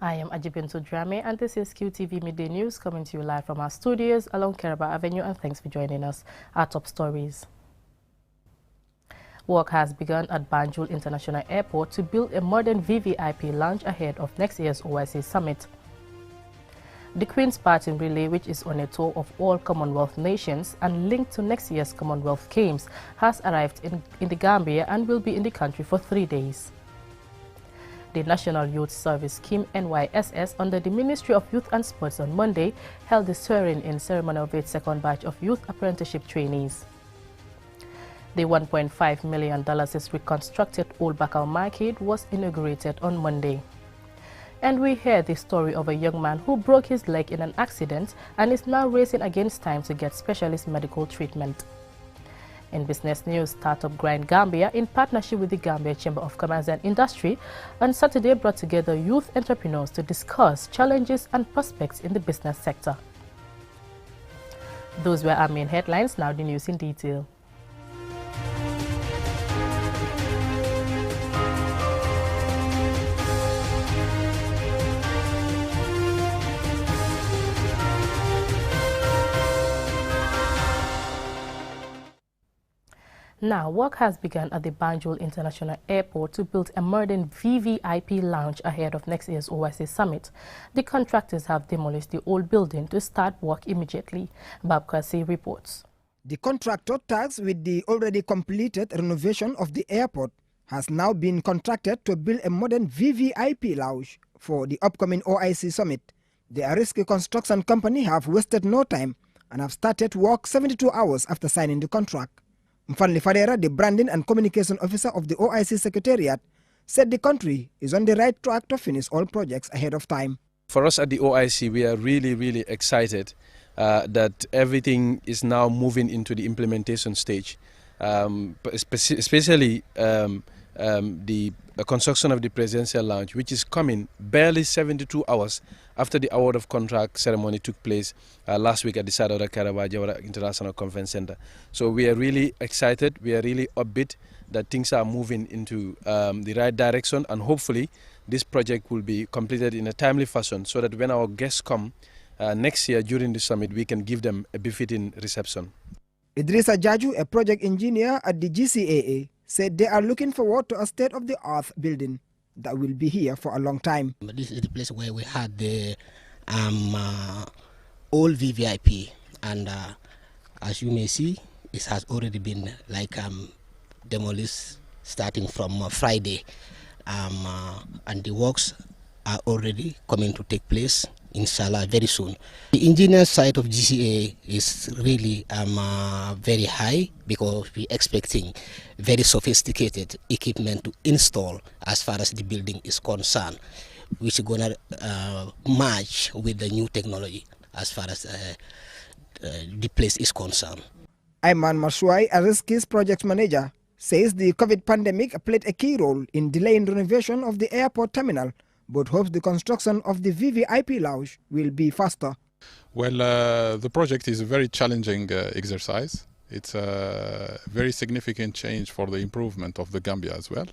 I am Ajibintu Drame, and this is QTV Midday News coming to you live from our studios along Keraba Avenue, and thanks for joining us. Our top stories. Work has begun at Banjul International Airport to build a modern VVIP lounge ahead of next year's OIC Summit. The Queen's Party Relay, which is on a tour of all Commonwealth nations and linked to next year's Commonwealth Games, has arrived in the Gambia and will be in the country for 3 days. The National Youth Service Scheme NYSS under the Ministry of Youth and Sports on Monday held the swearing-in ceremony of its second batch of youth apprenticeship trainees. The $1.5 million reconstructed Old Bakau Market was inaugurated on Monday. And we hear the story of a young man who broke his leg in an accident and is now racing against time to get specialist medical treatment. In business news, Startup Grind Gambia, in partnership with the Gambia Chamber of Commerce and Industry, on Saturday brought together youth entrepreneurs to discuss challenges and prospects in the business sector. Those were our main headlines. Now the news in detail. Now, work has begun at the Banjul International Airport to build a modern VVIP lounge ahead of next year's OIC Summit. The contractors have demolished the old building to start work immediately. Babkasi reports. The contractor tasked with the already completed renovation of the airport has now been contracted to build a modern VVIP lounge for the upcoming OIC Summit. The Ariski Construction Company have wasted no time and have started work 72 hours after signing the contract. Mfanli Fadera, the Branding and Communication Officer of the OIC Secretariat, said the country is on the right track to finish all projects ahead of time. For us at the OIC, we are really excited that everything is now moving into the implementation stage, especially the construction of the presidential lounge, which is coming barely 72 hours after the award of contract ceremony took place last week at the Sadauda Karabajawara International Conference Center. So we are really excited, we are really upbeat that things are moving into the right direction, and hopefully this project will be completed in a timely fashion so that when our guests come next year during the summit, we can give them a befitting reception. Idrissa Jaju, a project engineer at the GCAA, said they are looking forward to a state-of-the-art building that will be here for a long time. This is the place where we had the old VVIP, and as you may see, it has already been demolished starting from Friday, and the works are already coming to take place, inshallah, very soon. The engineer side of GCA is really very high because we're expecting very sophisticated equipment to install as far as the building is concerned, which is going to match with the new technology as far as the place is concerned. Ayman Mashuai, Ariski's project manager, says the COVID pandemic played a key role in delaying renovation of the airport terminal, but hopes the construction of the VVIP lounge will be faster. Well, the project is a very challenging exercise. It's a very significant change for the improvement of the Gambia as well.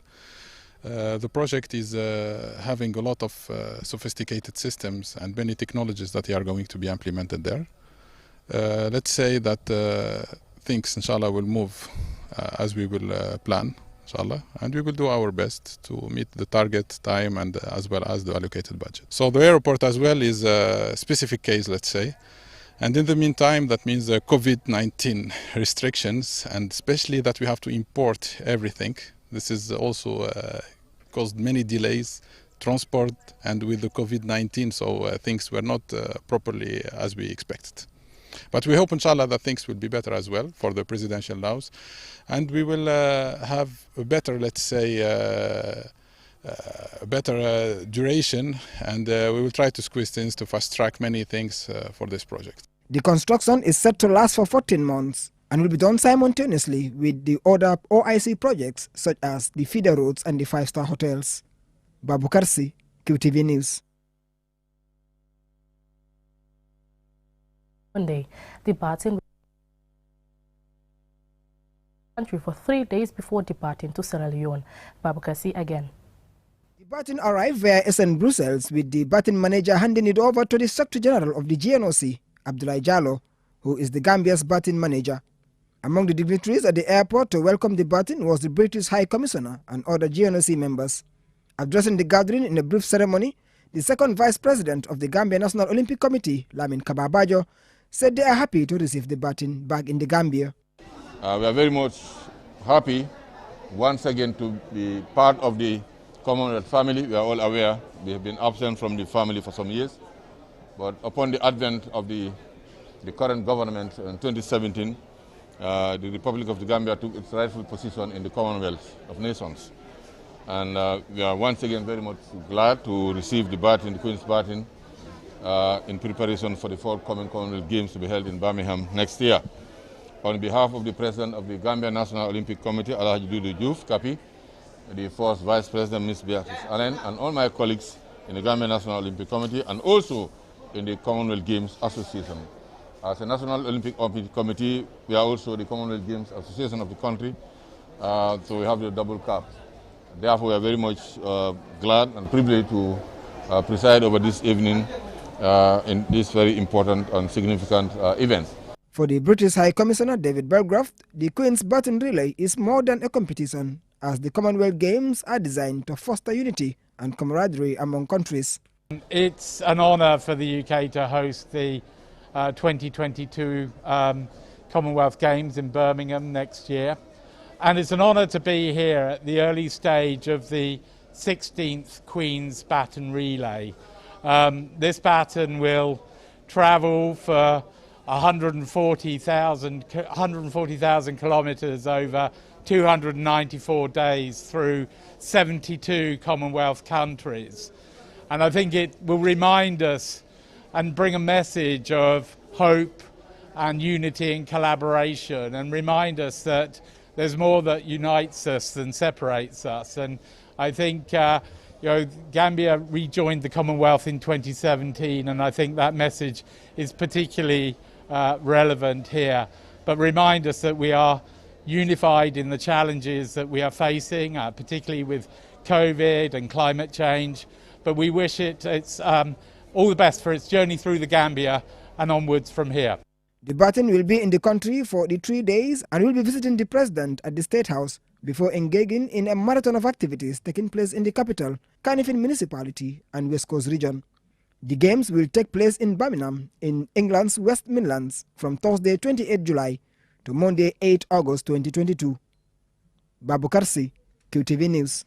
The project is having a lot of sophisticated systems and many technologies that are going to be implemented there. Let's say that things, inshallah, will move as we will plan. Inshallah, and we will do our best to meet the target time and as well as the allocated budget. So the airport as well is a specific case, let's say, and in the meantime that means the COVID-19 restrictions, and especially that we have to import everything. This is also caused many delays, transport, and with the COVID-19, so things were not properly as we expected. But we hope, inshallah, that things will be better as well for the presidential laws, and we will have a better, let's say, better duration, and we will try to squeeze things to fast track many things for this project. The construction is set to last for 14 months and will be done simultaneously with the other OIC projects such as the feeder roads and the 5-star hotels. Babu Karsi, QTV News. Monday, departing the country for 3 days before departing to Sierra Leone. Babakasi again. The baton arrived via SN Brussels, with the baton manager handing it over to the Secretary General of the GNOC, Abdoulaye Jallow, who is the Gambia's baton manager. Among the dignitaries at the airport to welcome the baton was the British High Commissioner and other GNOC members. Addressing the gathering in a brief ceremony, the second Vice President of the Gambia National Olympic Committee, Lamin Kababajo, said they are happy to receive the baton back in the Gambia. We are very much happy once again to be part of the Commonwealth family. We are all aware we have been absent from the family for some years, but upon the advent of the current government in 2017, the Republic of the Gambia took its rightful position in the Commonwealth of Nations. And we are once again very much glad to receive the baton, the Queen's baton, in preparation for the forthcoming Commonwealth Games to be held in Birmingham next year. On behalf of the President of the Gambia National Olympic Committee, Alhaji Dudu Diouf Kapi, the first Vice President, Ms. Beatrice Allen, and all my colleagues in the Gambia National Olympic Committee and also in the Commonwealth Games Association. As a National Olympic Committee, we are also the Commonwealth Games Association of the country, so we have the double cap. Therefore, we are very much glad and privileged to preside over this evening in this very important and significant event. For the British High Commissioner David Belgraft, the Queen's baton relay is more than a competition, as the Commonwealth Games are designed to foster unity and camaraderie among countries. It's an honour for the UK to host the 2022 Commonwealth Games in Birmingham next year. And it's an honour to be here at the early stage of the 16th Queen's Baton Relay. This baton will travel for 140,000 kilometres over 294 days through 72 Commonwealth countries. And I think it will remind us and bring a message of hope and unity and collaboration, and remind us that there's more that unites us than separates us. And I think Gambia rejoined the Commonwealth in 2017, and I think that message is particularly relevant here. But remind us that we are unified in the challenges that we are facing, particularly with COVID and climate change. But we wish it's all the best for its journey through the Gambia and onwards from here. The baton will be in the country for the 3 days and will be visiting the President at the State House before engaging in a marathon of activities taking place in the capital, Carnifing Municipality and West Coast region. The Games will take place in Birmingham in England's West Midlands from Thursday 28 July to Monday 8 August 2022. Babu Karsi, QTV News.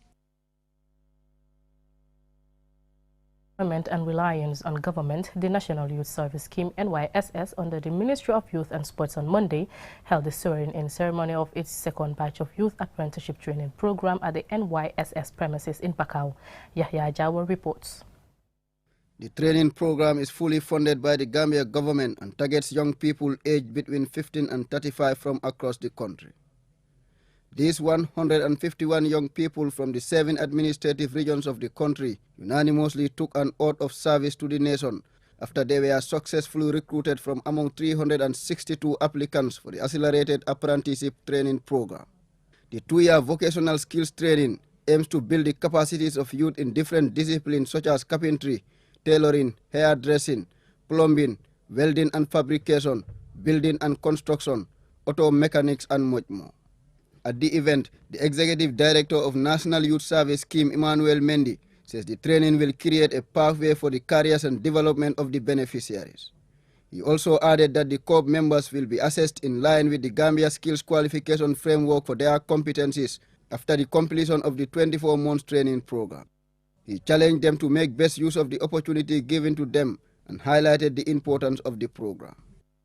And reliance on government, the National Youth Service Scheme NYSS under the Ministry of Youth and Sports on Monday held the swearing-in ceremony of its second batch of youth apprenticeship training program at the NYSS premises in Bakau. Yahya Jawa reports. The training program is fully funded by the Gambia government and targets young people aged between 15 and 35 from across the country. These 151 young people from the 7 administrative regions of the country unanimously took an oath of service to the nation after they were successfully recruited from among 362 applicants for the Accelerated Apprenticeship Training Program. The 2-year vocational skills training aims to build the capacities of youth in different disciplines such as carpentry, tailoring, hairdressing, plumbing, welding and fabrication, building and construction, auto mechanics and much more. At the event, the Executive Director of National Youth Service Scheme, Emmanuel Mendy, says the training will create a pathway for the careers and development of the beneficiaries. He also added that the corps members will be assessed in line with the Gambia Skills Qualification Framework for their competencies after the completion of the 24-month training program. He challenged them to make best use of the opportunity given to them and highlighted the importance of the program.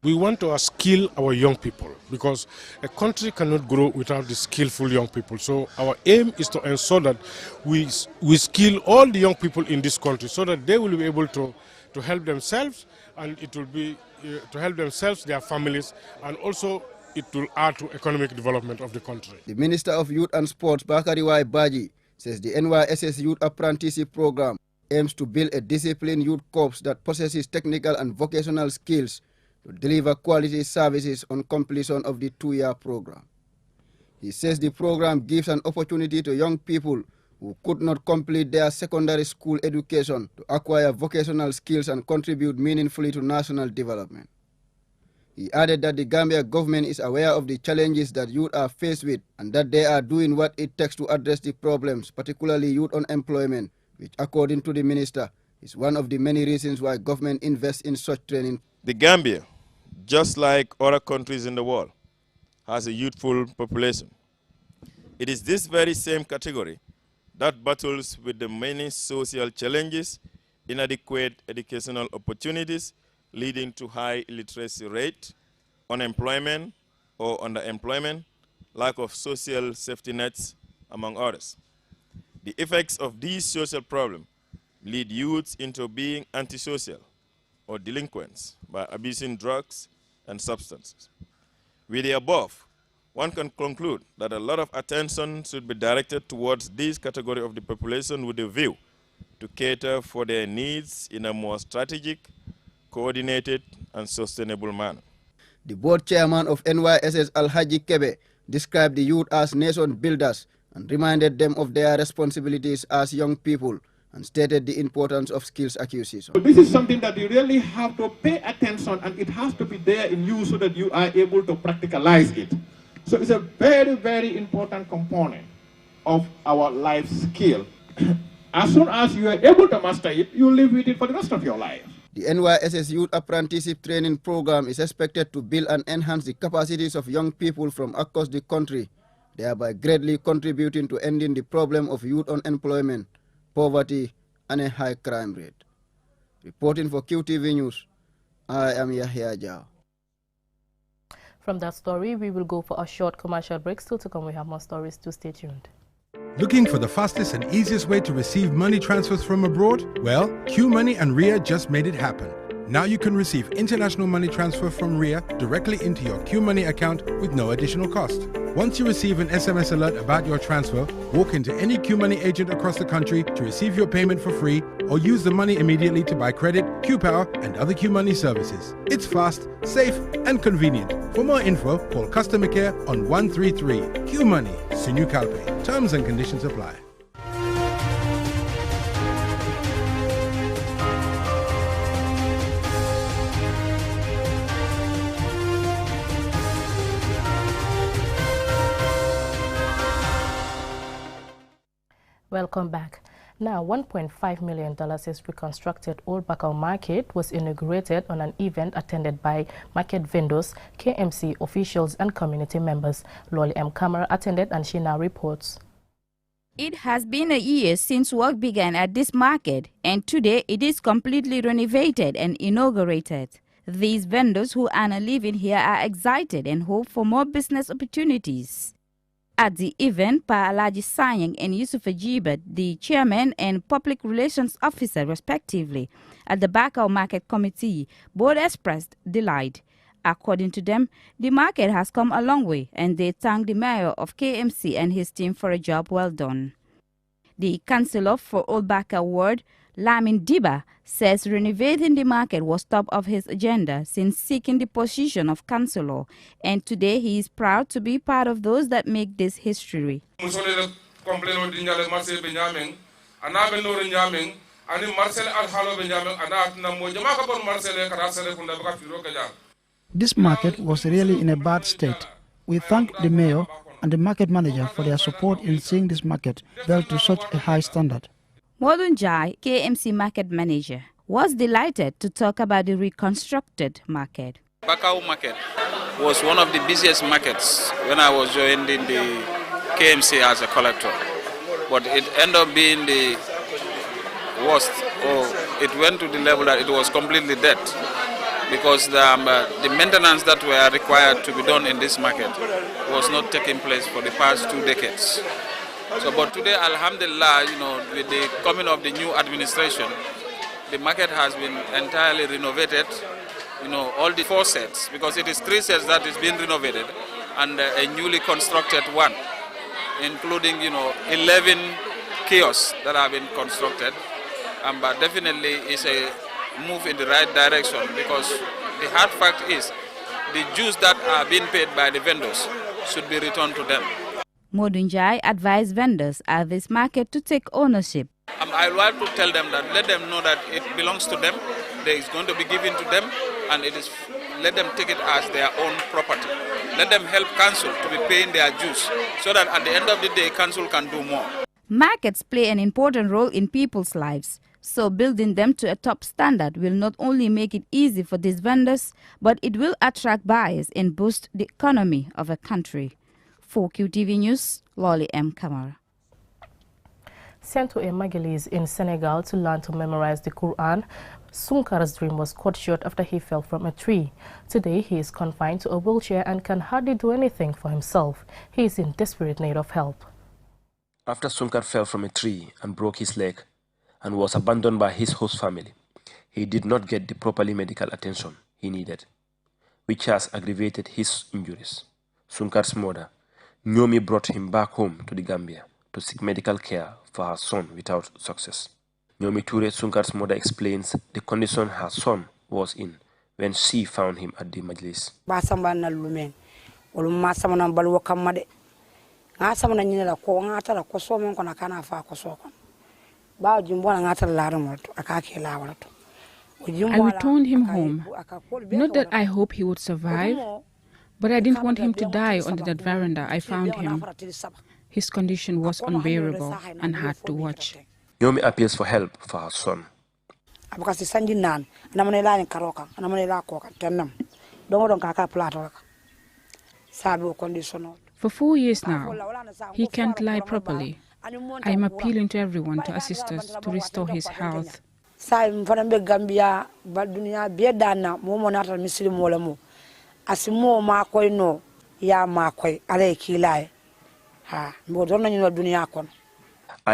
We want to skill our young people because a country cannot grow without the skillful young people. So our aim is to ensure that we skill all the young people in this country so that they will be able to help themselves, and it will be to help themselves, their families, and also it will add to economic development of the country. The Minister of Youth and Sports, Bakari Y. Baji, says the NYSS Youth Apprenticeship Program aims to build a disciplined youth corps that possesses technical and vocational skills to deliver quality services on completion of the 2-year program. He says the program gives an opportunity to young people who could not complete their secondary school education to acquire vocational skills and contribute meaningfully to national development. He added that the Gambia government is aware of the challenges that youth are faced with and that they are doing what it takes to address the problems, particularly youth unemployment, which, according to the minister, is one of the many reasons why government invests in such training. The Gambia, just like other countries in the world, has a youthful population. It is this very same category that battles with the many social challenges, inadequate educational opportunities, leading to high illiteracy rate, unemployment or underemployment, lack of social safety nets, among others. The effects of these social problems lead youths into being antisocial or delinquents by abusing drugs and substances. With the above, one can conclude that a lot of attention should be directed towards this category of the population with a view to cater for their needs in a more strategic, coordinated and sustainable manner. The board chairman of NYSS Alhaji Kebe described the youth as nation builders and reminded them of their responsibilities as young people and stated the importance of skills acquisition. So this is something that you really have to pay attention, and it has to be there in you so that you are able to practicalize it. So it's a very, very important component of our life skill. As soon as you are able to master it, you live with it for the rest of your life. The NYSS Youth Apprenticeship Training Program is expected to build and enhance the capacities of young people from across the country, thereby greatly contributing to ending the problem of youth unemployment, poverty, and a high crime rate. Reporting for QTV News, I am Yahya Jao. From that story, we will go for a short commercial break. Still to come, we have more stories, to stay tuned. Looking for the fastest and easiest way to receive money transfers from abroad? Well, QMoney and RIA just made it happen. Now you can receive international money transfer from RIA directly into your QMoney account with no additional cost. Once you receive an SMS alert about your transfer, walk into any QMoney agent across the country to receive your payment for free, or use the money immediately to buy credit, QPower, and other QMoney services. It's fast, safe, and convenient. For more info, call customer care on 133. QMoney, Sinu Calpe. Terms and conditions apply. Welcome back. Now, $1.5 million is reconstructed Old Bakau Market was inaugurated on an event attended by market vendors, KMC officials and community members. Loli M. Kamara attended and she now reports. It has been a year since work began at this market, and today it is completely renovated and inaugurated. These vendors who earn a living here are excited and hope for more business opportunities. At the event, Pa Alaji Sanyang and Yusuf Ajibat, the chairman and public relations officer respectively, at the Bakau Market Committee, both expressed delight. According to them, the market has come a long way, and they thank the mayor of KMC and his team for a job well done. The councillor for Old Bakau Ward, Lamin Diba, says renovating the market was top of his agenda since seeking the position of councillor, and today he is proud to be part of those that make this history. This market was really in a bad state. We thank the mayor and the market manager for their support in seeing this market built to such a high standard. Modun Jai, KMC market manager, was delighted to talk about the reconstructed market. Bakau market was one of the busiest markets when I was joining the KMC as a collector. But it ended up being the worst, or it went to the level that it was completely dead, because the maintenance that were required to be done in this market was not taking place for the past 2 decades. So, but today, alhamdulillah, with the coming of the new administration, the market has been entirely renovated. All the 4 sets, because it is 3 sets that is being renovated, and a newly constructed one, including 11 kiosks that have been constructed. But definitely it's a move in the right direction, because the hard fact is the dues that are being paid by the vendors should be returned to them. Modunjai advised vendors at this market to take ownership. I want to tell them that let them know that it belongs to them, there is going to be given to them, and let them take it as their own property. Let them help council to be paying their dues so that at the end of the day, council can do more. Markets play an important role in people's lives, so building them to a top standard will not only make it easy for these vendors, but it will attract buyers and boost the economy of a country. For QTV News, Lolly M. Kamara. Sent to a Magalese in Senegal to learn to memorize the Quran, Sunkar's dream was cut short after he fell from a tree. Today, he is confined to a wheelchair and can hardly do anything for himself. He is in desperate need of help. After Sunkar fell from a tree and broke his leg and was abandoned by his host family, he did not get the properly medical attention he needed, which has aggravated his injuries. Sunkar's mother, Nyomi, brought him back home to the Gambia to seek medical care for her son without success. Nyomi Ture, Sunkar's mother, explains the condition her son was in when she found him at the Majlis. I returned him home. Not that I hope he would survive, but I didn't want him to die under that veranda I found him. His condition was unbearable and hard to watch. Yomi appeals for help for her son. For 4 years now, he can't lie properly. I am appealing to everyone to assist us to restore his health. I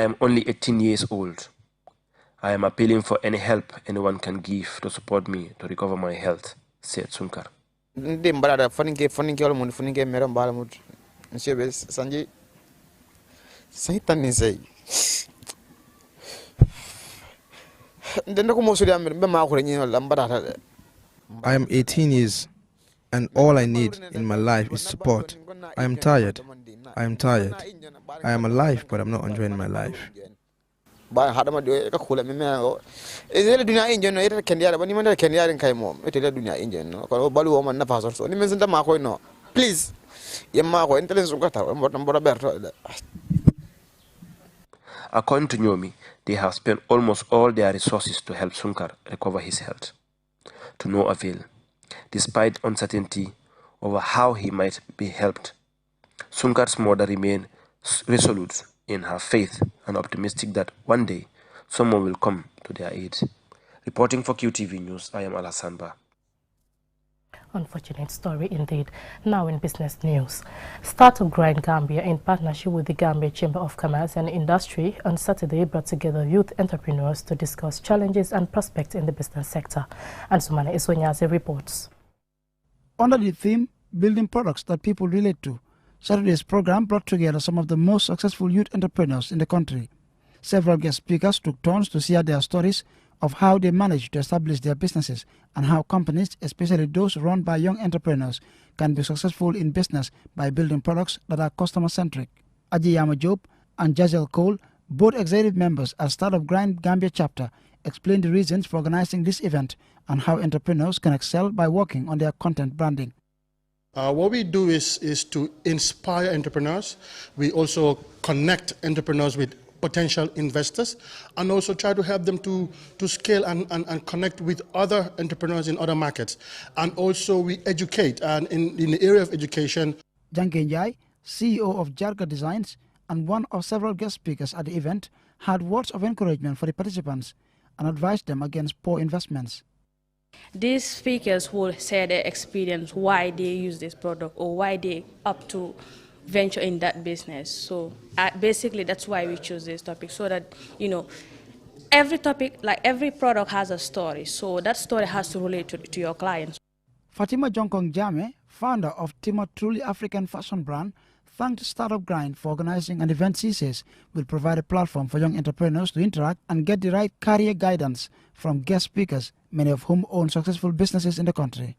am only 18 years old. I am appealing for any help anyone can give to support me to recover my health, said Sunkar. I am 18 years and all I need in my life is support. I am tired. I am tired. I am alive, but I'm not enjoying my life. Please. According to Nyomi, they have spent almost all their resources to help Sunkar recover his health, to no avail. Despite uncertainty over how he might be helped, Sunkar's mother remained resolute in her faith and optimistic that one day someone will come to their aid. Reporting for QTV News, I am Alassane Ba. Unfortunate story indeed. Now in business news. Startup Grind Gambia, in partnership with the Gambia Chamber of Commerce and Industry, on Saturday brought together youth entrepreneurs to discuss challenges and prospects in the business sector. And Sumana Isonyaze reports. Under the theme, Building Products That People Relate To, Saturday's program brought together some of the most successful youth entrepreneurs in the country. Several guest speakers took turns to share their stories of how they managed to establish their businesses and how companies, especially those run by young entrepreneurs, can be successful in business by building products that are customer-centric. Ajiyama Job and Jazel Cole, both executive members at Startup Grind Gambia chapter, explained the reasons for organizing this event and how entrepreneurs can excel by working on their content branding. What we do is to inspire entrepreneurs. We also connect entrepreneurs with potential investors and also try to help them to scale and connect with other entrepreneurs in other markets. And also we educate, and in the area of education. Janke Njai, CEO of Jarga Designs and one of several guest speakers at the event, had words of encouragement for the participants and advised them against poor investments. These speakers will share their experience, why they use this product or why they up to venture in that business. So basically that's why we choose this topic, so that, you know, every topic, like every product has a story, so that story has to relate to your clients. Fatima Jonkong Jame, founder of Timo Truly African fashion brand, thanked Startup Grind for organizing an event she says will provide a platform for young entrepreneurs to interact and get the right career guidance from guest speakers, many of whom own successful businesses in the country.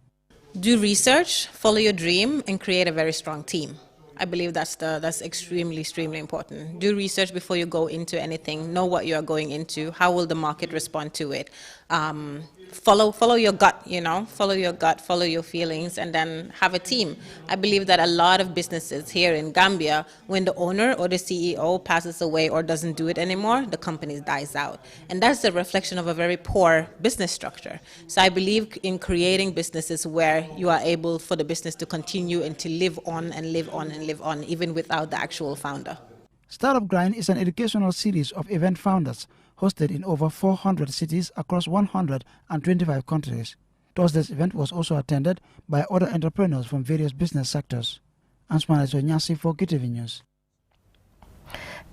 Do research, follow your dream, and create a very strong team. I believe that's extremely important. Do research before you go into anything. Know what you are going into. How will the market respond to it? Follow your gut, follow your gut, follow your feelings, and then have a team. I believe that a lot of businesses here in Gambia, when the owner or the CEO passes away or doesn't do it anymore, the company dies out. And that's a reflection of a very poor business structure. So I believe in creating businesses where you are able for the business to continue and to live on and live on and live on, even without the actual founder. Startup Grind is an educational series of event founders hosted in over 400 cities across 125 countries. Thursday's event was also attended by other entrepreneurs from various business sectors. Ansman Nyasi for KTV News.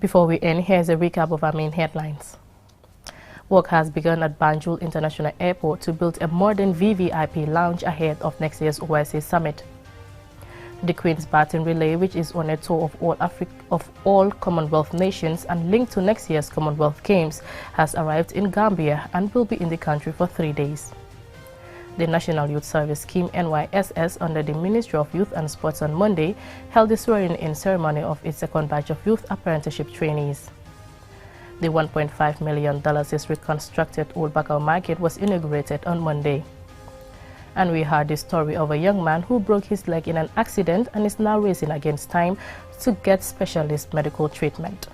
Before we end, here's a recap of our main headlines. Work has begun at Banjul International Airport to build a modern VVIP lounge ahead of next year's OIC Summit. The Queen's Baton Relay, which is on a tour of all Commonwealth nations and linked to next year's Commonwealth Games, has arrived in Gambia and will be in the country for 3 days. The National Youth Service Scheme NYSS under the Ministry of Youth and Sports on Monday held the swearing-in ceremony of its second batch of youth apprenticeship trainees. The $1.5 million reconstructed Old Bakau Market was inaugurated on Monday. And we heard the story of a young man who broke his leg in an accident and is now racing against time to get specialist medical treatment.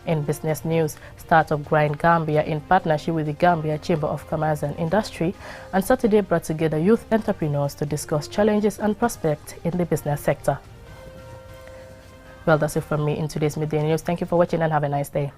In business news, Startup Grind Gambia, in partnership with the Gambia Chamber of Commerce and Industry, on Saturday brought together youth entrepreneurs to discuss challenges and prospects in the business sector. Well, that's it from me in today's Midday News. Thank you for watching and have a nice day.